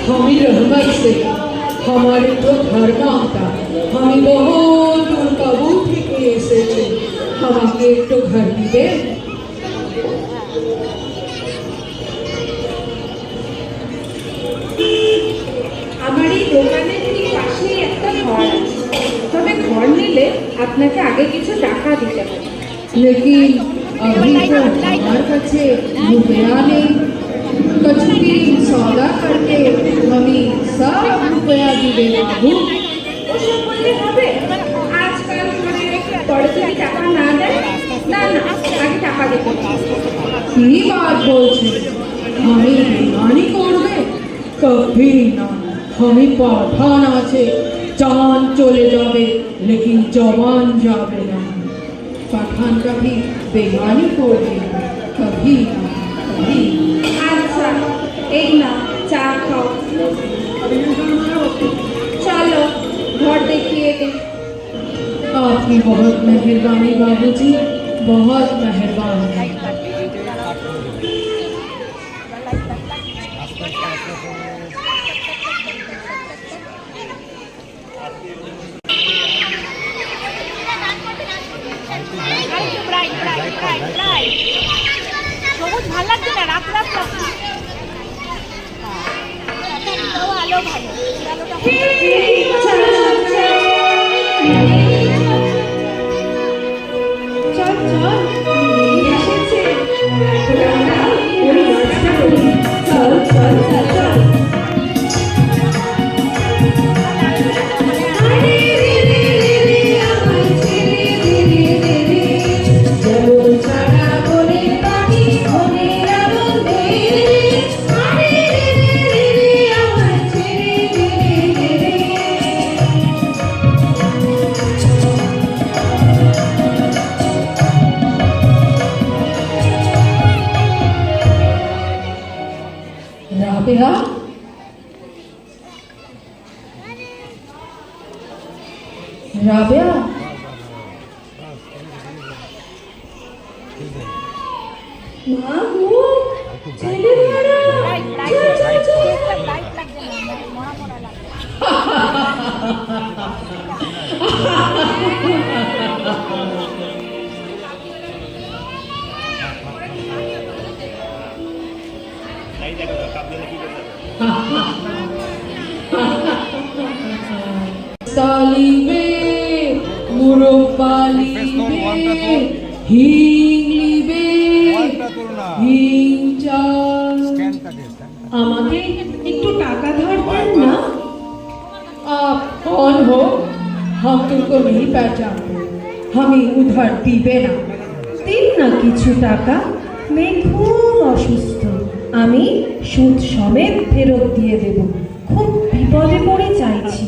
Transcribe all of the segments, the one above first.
हमें रहमत से हमारे तो धर्म आता हमें बहुत दूर कबूल থেকে এসেছে আমাকে একটু ঘর দিবে আমার এই দোকানের ঠিক পাশেই একটা ঘর আছে তবে ঘর নিলে আপনাকে আগে কিছু টাকা দিতে হবে लेकिन अभी तो हमारे কাছে रुपया नहीं कचौड़ी सौदा करके हमें सब रुपया दिबे बाबू ओसब बोलले হবে आजकल মানে পড়তে টাকা না দেয় না না আগে টাকা দিতে কি বাত বলছেন আমি বেমানি করবে কभी না আমি পাঠান আছে জান চলে যাবে लेकिन जवान যাবে না পাঠান कभी बेमानी করবে कभी না कभी अच्छा एक ना चा खाओ चलो घर देखिए आपकी बहुत मेहरबानी बाबूजी बहुत मेहरबानी সবুজ ভালো লাগছে না রাত রাত লাগছে আলো ভালো চল চল এসেছে চল চল চল राबिया राबिया माँ वो चले वाला सालिबे मुरब्बालिबे हिंगलिबे हिंचा আমাকে একটু টাকা ধার দেন না आप कौन हो हम तुमको नहीं पहचानते हमें उधार দিবে না দিন না কিছু টাকা मैं খুব অসুস্থ আমি সুদ সমেত ফেরত দিয়ে দেব। খুব বিপদে পড়ে চাইছি।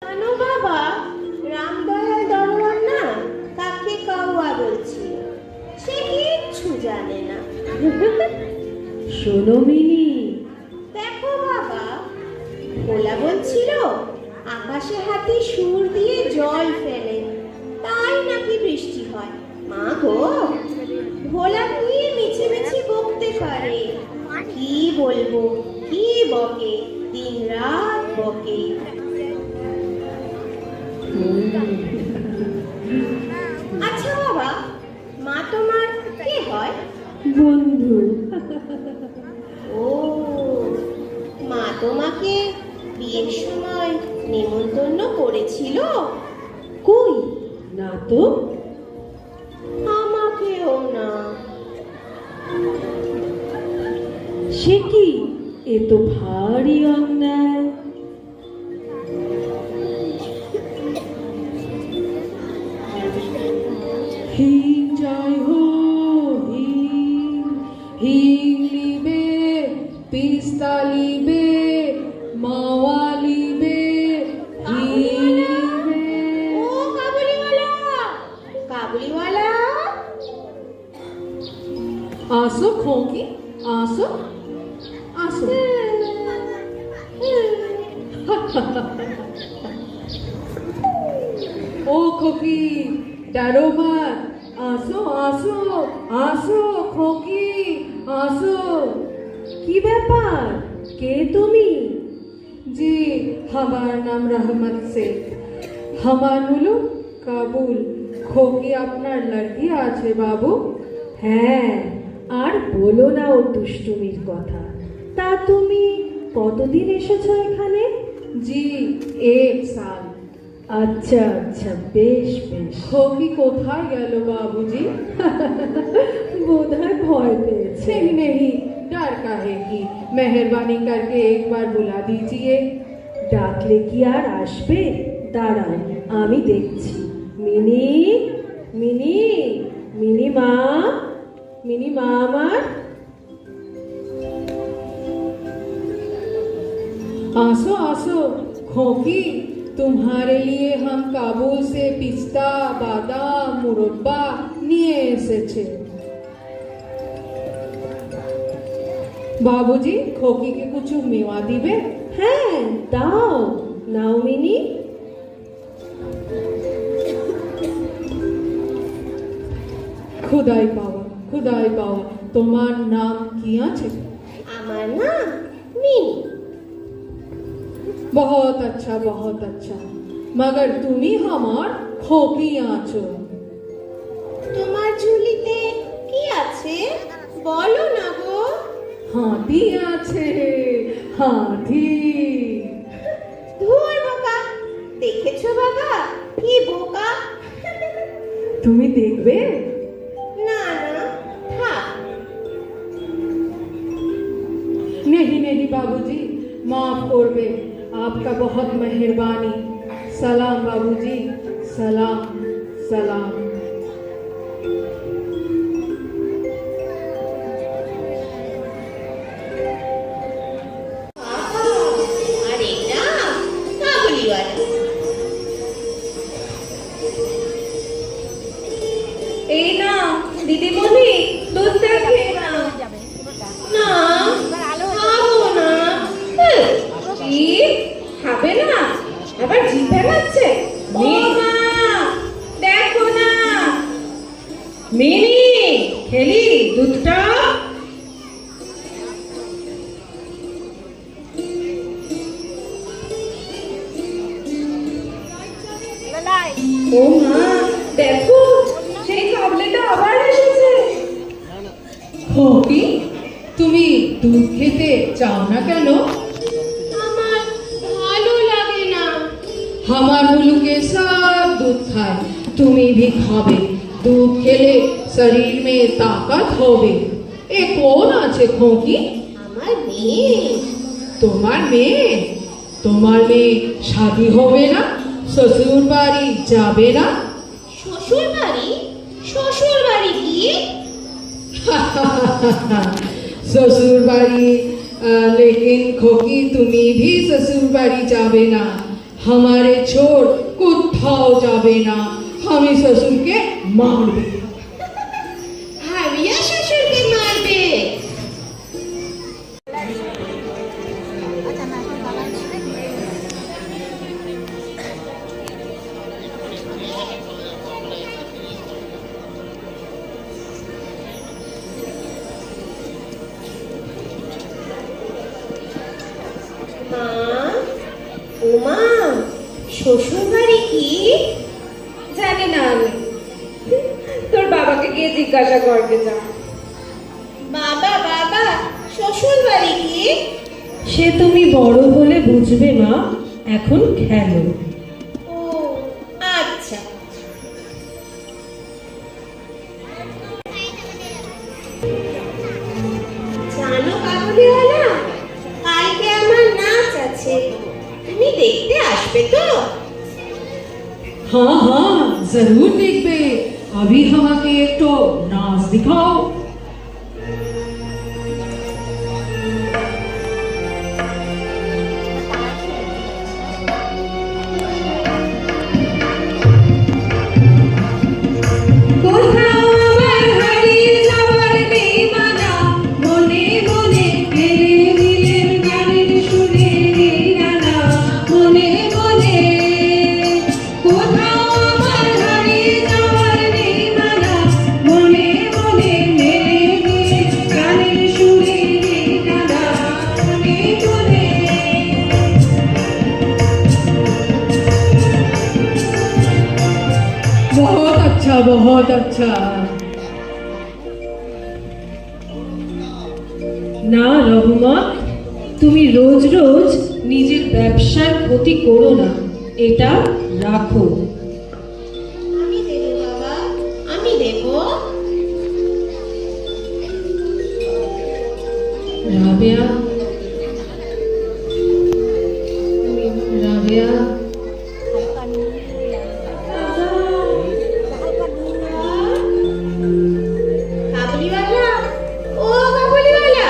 জানো বাবা, রামদয়াল দরোয়ান না কাকে কাউয়া বলছিল, সে কিচ্ছু জানে না। শোনো মিনি, দেখো বাবা, ভোলা বলছিল আকাশে হাতি সুর দিয়ে জল ফেলে, তাই নাকি বৃষ্টি হয়। মা গো, ভোলা কি মিছে মিছে বকতে পারে, কি বলবো, কি বকে, দিন রাত বকে। আচ্ছা বাবা, মা তোমার কে হয়? বন্ধু। ও, মা তোমাকে বিয়ের সময় নেমন্তন্ন করেছিল? কই না তো। আমাকেও না। সে কি, এ তো ভারী অন্যায়। হিং জয় হো, হিং হিং লিবে, পিস্তা লিবে, মাওয়া লিবে, হিং লিবে। ও কাবুলিওয়ালা, কাবুলিওয়ালা। আসো খোকি, আসো আসো। ও খোকি, ডারো মত, আসো আসো আসো খোকি, আসো। কি ব্যাপার, কে তুমি? জি, আমার নাম রহমত শেখ, আমার হলো কাবুল। খোকি আপনার লড়কি আছে বাবু? হ্যাঁ, আর বলো না ও দুষ্টুমির কথা। তা তুমি কতদিন এসেছো এখানে? জি, 1 সাল। আচ্ছা আচ্ছা, বেশ বেশ। খোকি কোথায় গেল বাবুজি? বোধহয় ভয় পেয়েছে। नहीं, डर काहे की, मेहरबानी करके एक बार बुला दीजिए। ডাকলে কি আর আসবে? দাঁড়াও, আমি দেখছি। মিনি, মিনি, মিনি মা, मिनी मामा। आसो आसो खोकी, तुम्हारे लिए हम काबुल से पिस्ता बादाम मुरब्बा নিয়ে এসেছে। বাবুজি, খোকিকে কিছু মেওয়া দিবে? হ্যাঁ দাও, নাও মিনি। খুদাই পাওয়া, খুদাই পাওয়া। তোমার নাম কি আছে? আমার নাম মিনি। बहुत अच्छा, बहुत अच्छा। मगर তুমি আমার খোকি আছো। তোমার ঝুলিতে কি আছে বলো না গো। হাতি আছে, হাতি। ধুর বোকা, দেখেছো বাবা কি বোকা। তুমি দেখবে? না না, থাক। नहीं नहीं बाबूजी, माफ করবে। आपका बहुत मेहरबानी। सलाम बाबूजी, सलाम सलाम। আর এটা কাবুলিওয়ালা। এই না দিদিমণি, দুধটা খেয়ে নাও। না, এবার আলো খাবো না। কি খাবে না? আবার জিভে লাগছে? ও মা, দেখো না। মিনি, খেলি দুধটা? বেলায় ও মা, দেখো সেই কাবলিটা আবার এসেছে। খোকি, তুমি দুধ খেতে চাও না কেন? আমার ভালো লাগে না। আমার হুলুকে সব দুধ খায়, তুমি भी খাবে। দুধ খেলে শরীর মে তাকত হবে। এ কোন আছে খোকি? আমার মেয়ে। তোমার মেয়ে? তোমার মেয়ে শাদী হবে না? শ্বশুর বাড়ি যাবে না? শ্বশুর বাড়ি? শ্বশুর বাড়ি কি? শ্বশুর বাড়ি, लेकिन खोकी তুমি भी শ্বশুর বাড়ি যাবে না। हमारे छोड़ কোথাও যাবে না। আমি শ্বশুরকে মারবে। ভাবিয়া শ্বশুরকে মারবে? মা, ও মা, শ্বশুর বাড়ি কি? জানি না আমি, তোর বাবাকে গিয়ে জিজ্ঞাসা করবে যা। বাবা বাবা, শ্বশুর বাড়ি কি? সে তুমি বড় হলে বুঝবে মা, এখন খেলো। ও আচ্ছা। জানো কাবুলিওয়ালা, কালকে আমার নাচ আছে, তুমি দেখতে আসবে তো? हाँ हाँ जरूर देखबे। अभी हमाके एक तो नाच दिखाओ। কোথাও আমার হারিয়ে যাবার নেই মানা, মনে মনে মেরে দিলেন গানের সুরে রানা, মনে মনে। কোথাও আমার হারিয়ে যাবার নেই মানা, মনে মনে মেরে দিলেন গানের সুরে রানা, মনে মনে। बहुत अच्छा, बहुत अच्छा। না রহমা, তুমি রোজ রোজ নিজের ব্যবসার ক্ষতি করো না, এটা রাখো। আমি দেবো বাবা, আমি দেবো। রাবেয়া, রাবেয়া, কাবুলিওয়ালা, ও কাবুলিওয়ালা,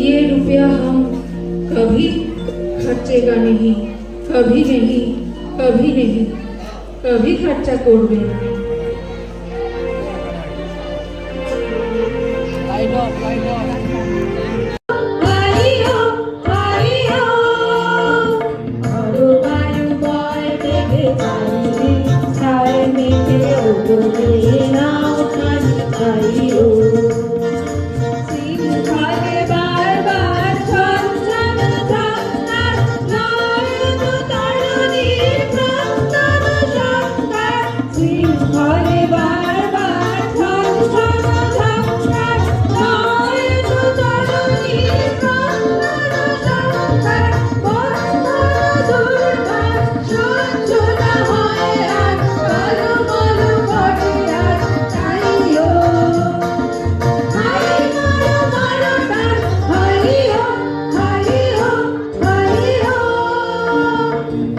ये रुपया हम कभी खर्चेगा नहीं, कभी नहीं, कभी नहीं, कभी खर्चा করবে না। হরিও হরিও হরবায়ু বয় দেবে চাঁদনি ছায় মেঘে ওড়ে নাও খানি হরিও সিংহলে বারবার ছঞ্ছন ঝঙ্কার নয়ন তরুণীর প্রান্তর সঙ্কার সিংহলে বারবার ছঞ্ছন ঝঙ্কার নয়ন তরুণীর প্রান্তর সঙ্কার বন্ধন দুর্বার সহ্য না হয় আর টলমল ঘটে আর চাইও হাই মারো মারো টান হরিও হরিও হরিও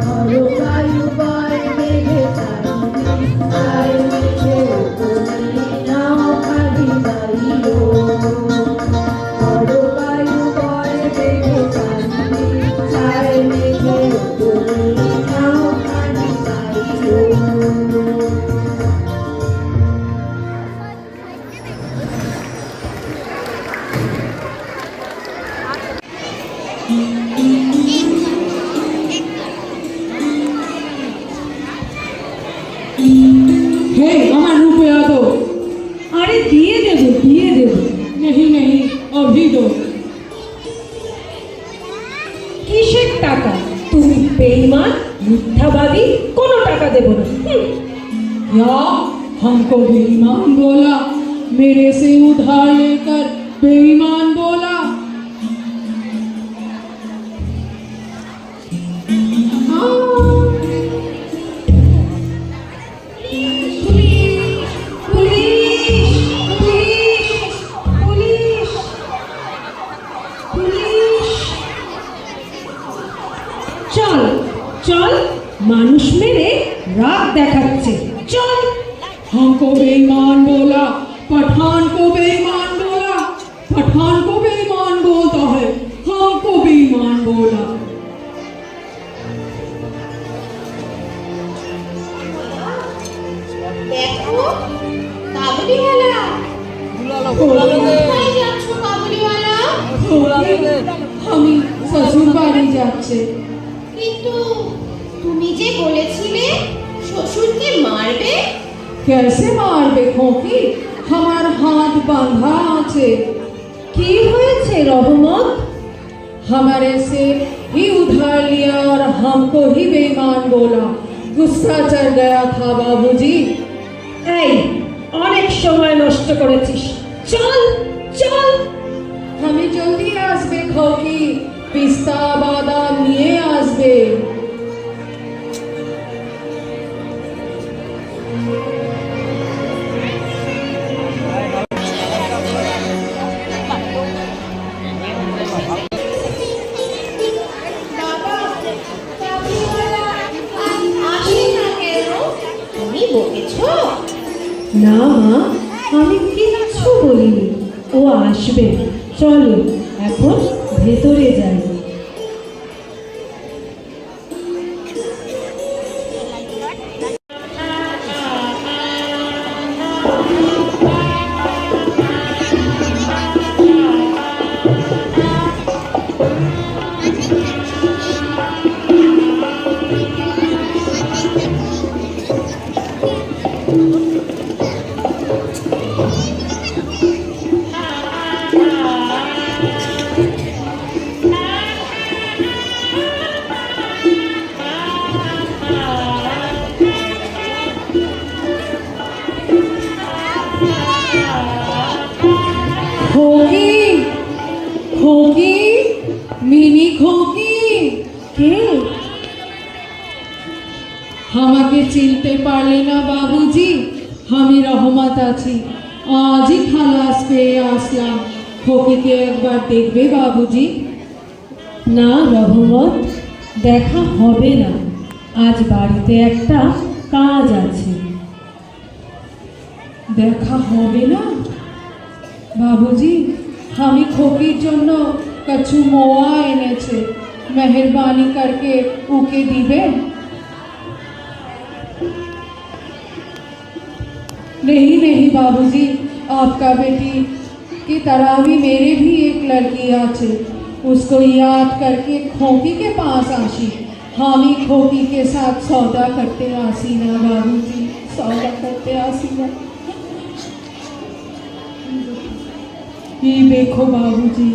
হরবায়ু বয় মেঘে চাঁদনি ছায় মেঘে ওড়ে নাও খালি দাইও হরবায়ু বয় মেঘে চাঁদনি ছায় মেঘে ওড়ে নাও খালি দাইও। हे আমার रुपया दो। अरे दिए देबो, दिए देबो। नहीं नहीं, अभी दो। কিসের টাকা? তুমি বেঈমান, মিথ্যাবাদী, কোনো টাকা দেব না। क्या हमको बेईमान बोला? मेरे से उधार लेकर बेईमान बोला? পুলিশ পুলিশ राग देखाচ্ছে चल। हमको बेईमान बोला, पठान को बेईमान बोला, पठान को बेईमान बोलता है, हमको बेईमान बोला। দেখো কাবুলিওয়ালা, কোথায় যাচ্ছ কাবুলিওয়ালা? আমি শ্বশুর বাড়ি যাচ্ছে। কিন্তু তুমি যে বলেছিলে শ্বশুরকে মারবে। कैसे मारबे खोकी, हमार हाथ बांधा आछे। কি হয়েছে রহমত? हमारे से ही उधार लिया और हमको ही बेईमान बोला। गुस्सा चढ़ गया था बाबूजी। এই অনেক সময় নষ্ট করেছিস, চল চল। हमें जल्दी आसबे खोकी, पिस्ता बादाम निये आसबे। বাবা, কাবুলিওয়ালা আসে না কেন? তুমি বকেছো? না মা, আমি কিচ্ছু বলিনি, ও আসবে। চলো এখন ভেতরে যাই। खोकी, खोकी, मिनी खोकी। কে? আমাকে চিনতে পারলে না বাবুজি? আমি রহমত আছি, আজই খালাস পেয়ে আসলাম। খোকিকে একবার দেখবে বাবুজি? না রহমত, দেখা হবে না, আজ বাড়িতে একটা কাজ আছে। দেখা হবে না বাবুজি? আমি খোকির জন্য কচু মোয়া এনেছে, মেহরবানি করকে ওকে দিবে? नहीं नहीं बाबूजी, आपका बेटी की तरह भी मेरे भी एक लड़की आछे, उसको याद करके खोकी के पास आशी। हम ही खोकी के साथ सौदा करते आसी ना बाबूजी, सौदा करते आसी ना। ये देखो बाबूजी,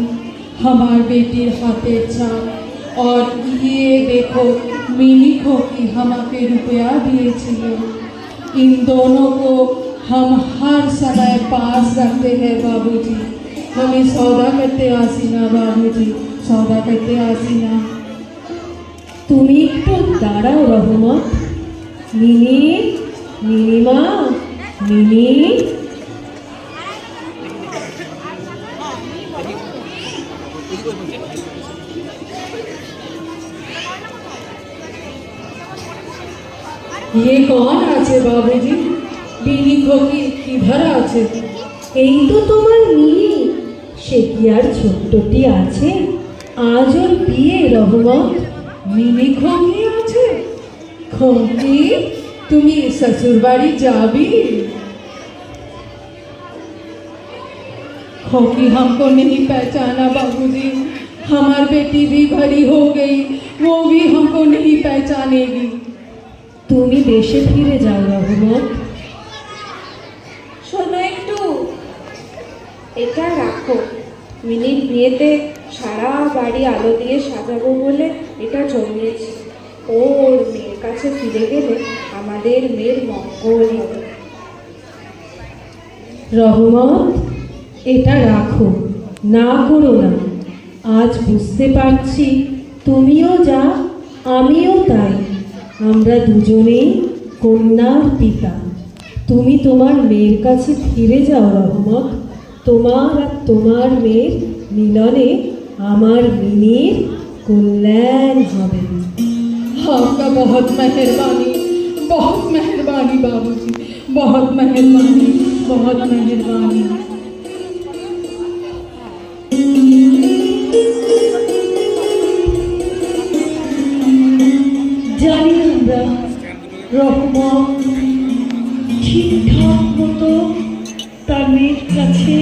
हमार बेटी हाथे छाप, और ये देखो मिनी खोकी हमारे रुपया दिए छिलो। इन दोनों को हम हर समय पास रखते हैं बाबूजी। हमें सौदा करते आसीना बाबूजी, सौदा करते आसीना। তুমি একটু দাঁড়াও রহমত। Mini, minima, mini. ये कौन आछे बाबूजी? बिनी खोकी किधर आछे? এই তো তোমার মিনি, সে কি আর ছোট্টটি আছে? আজ ওর বিয়ে রহমত। मिनी खोकी आछे? खोकी তুমি ससुर बाड़ी जाबी? खोकी हमको नहीं पहचाना बाबूजी, हमार बेटी भी बड़ी हो गई, वो भी हमको नहीं पहचानेगी। তুমি দেশে ফিরে যাও রহমত। শোনো একটু, এটা রাখো। মিনির বিয়েতে সারা বাড়ি আলো দিয়ে সাজাবো বলে এটা জমিয়েছি। ওর মেয়ের কাছে ফিরে গেলে আমাদের মেয়ের মঙ্গল হবে। রহমত, এটা রাখো, না করো না। আজ বুঝতে পারছি তুমিও যা আমিও তাই, আমরা দুজনেই কন্যার পিতা। তুমি তোমার মেয়ের কাছে ফিরে যাও রহমত। তোমার আর তোমার মেয়ের মিলনে আমার মিনির কল্যাণ হবে। आपका बहुत मेहरबानी, बहुत मेहरबानी बाबूजी, बहुत मेहरबानी, बहुत मेहरबानी। জানি আমরা রহমান ঠিকঠাক মতো তার মেয়ের কাছে